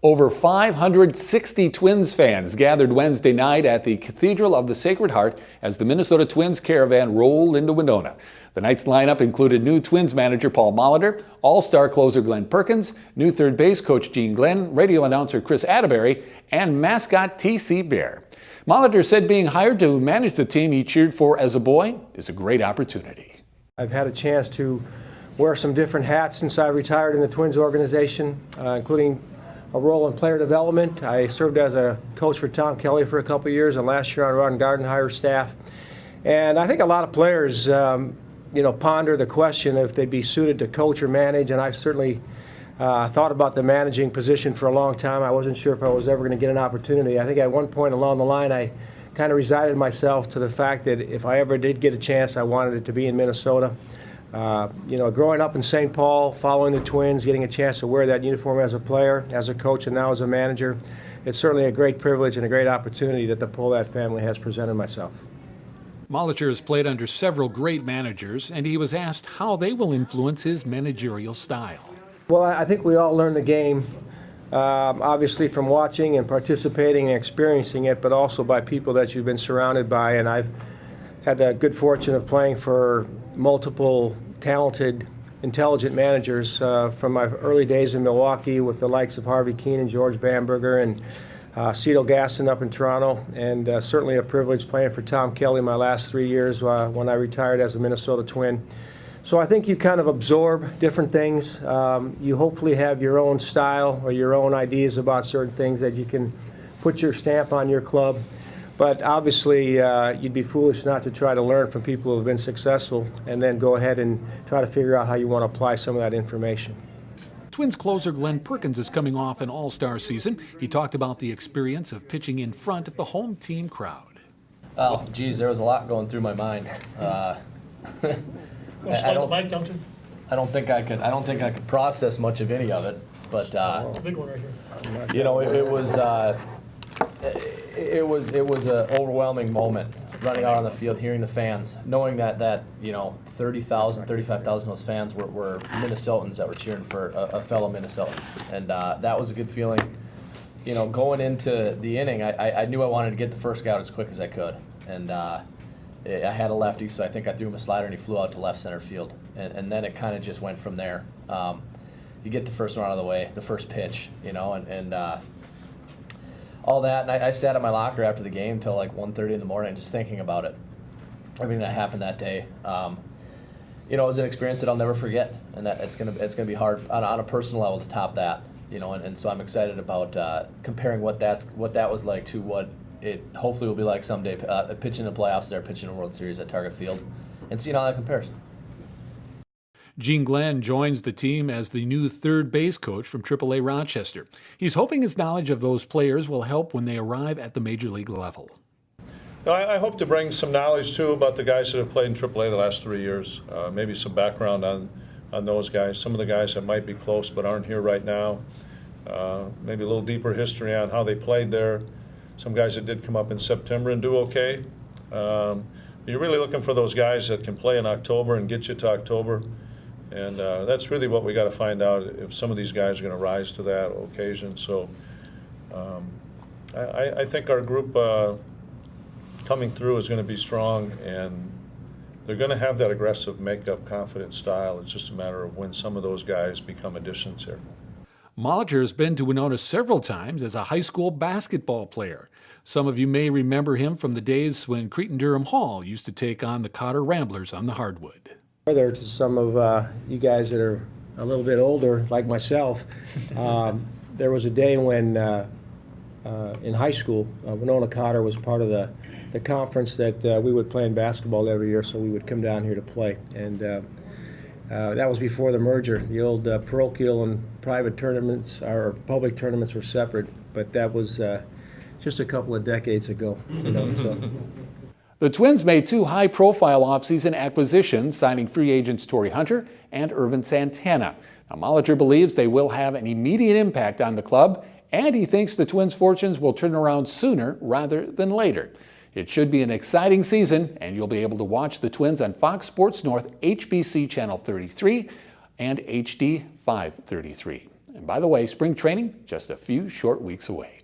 Over 560 Twins fans gathered Wednesday night at the Cathedral of the Sacred Heart as the Minnesota Twins Caravan rolled into Winona. The night's lineup included new Twins manager Paul Molitor, all-star closer Glenn Perkins, new third base coach Gene Glenn, radio announcer Chris Atterbury, and mascot TC Bear. Molitor said being hired to manage the team he cheered for as a boy is a great opportunity. I've had a chance to wear some different hats since I retired in the Twins organization, including a role in player development. I served as a coach for Tom Kelly for a couple of years, and last year on Ron Gardenhire's staff. And I think a lot of players, ponder the question if they'd be suited to coach or manage, and I've certainly thought about the managing position for a long time. I wasn't sure if I was ever going to get an opportunity. I think at one point along the line, I kind of resigned myself to the fact that if I ever did get a chance, I wanted it to be in Minnesota. Growing up in St. Paul, following the Twins, getting a chance to wear that uniform as a player, as a coach, and now as a manager, it's certainly a great privilege and a great opportunity that the Polat family has presented myself. Molitor has played under several great managers, and he was asked how they will influence his managerial style. Well, I think we all learn the game, obviously from watching and participating and experiencing it, but also by people that you've been surrounded by. And I've had the good fortune of playing for multiple talented, intelligent managers from my early days in Milwaukee with the likes of Harvey Keenan, George Bamberger, and Cedal Gaston up in Toronto, and certainly a privilege playing for Tom Kelly my last 3 years when I retired as a Minnesota Twin. So I think you kind of absorb different things. You hopefully have your own style or your own ideas about certain things that you can put your stamp on your club. But obviously, you'd be foolish not to try to learn from people who have been successful and then go ahead and try to figure out how you want to apply some of that information. Twins closer Glenn Perkins is coming off an all-star season. He talked about the experience of pitching in front of the home team crowd. Oh, geez, there was a lot going through my mind. I don't think I could process much of any of it, but big one right here. it was an overwhelming moment running out on the field, hearing the fans, knowing that 30,000, 35,000 of those fans were Minnesotans that were cheering for a fellow Minnesotan, and that was a good feeling. Going into the inning, I knew I wanted to get the first guy out as quick as I could, and I had a lefty, so I think I threw him a slider and he flew out to left center field, and then it kind of just went from there. You get the first one out of the way, the first pitch, and all that, and I sat at my locker after the game till like 1:30 in the morning just thinking about it, everything that happened that day. It was an experience that I'll never forget, and that it's gonna be hard on a personal level to top that, and so I'm excited about comparing what that was like to what it hopefully will be like someday, pitching in the playoffs there, pitching in a World Series at Target Field, and seeing how that compares. Gene Glenn joins the team as the new third base coach from AAA Rochester. He's hoping his knowledge of those players will help when they arrive at the major league level. I hope to bring some knowledge, too, about the guys that have played in AAA the last 3 years, maybe some background on those guys, some of the guys that might be close but aren't here right now, maybe a little deeper history on how they played there, some guys that did come up in September and do okay. You're really looking for those guys that can play in October and get you to October. And that's really what we got to find out, if some of these guys are going to rise to that occasion. So I think our group coming through is going to be strong, and they're going to have that aggressive, make-up, confident style. It's just a matter of when some of those guys become additions here. Molitor has been to Winona several times as a high school basketball player. Some of you may remember him from the days when Cretin-Durham Hall used to take on the Cotter Ramblers on the hardwood. Further to some of you guys that are a little bit older, like myself, there was a day when in high school, Winona Cotter was part of the conference that we would play in basketball every year, so we would come down here to play. And that was before the merger. The old parochial and private tournaments, or public tournaments, were separate, but that was just a couple of decades ago. So. The Twins made two high-profile offseason acquisitions, signing free agents Torrey Hunter and Irvin Santana. Now, Molitor believes they will have an immediate impact on the club, and he thinks the Twins' fortunes will turn around sooner rather than later. It should be an exciting season, and you'll be able to watch the Twins on Fox Sports North, HBC Channel 33, and HD 533. And by the way, spring training just a few short weeks away.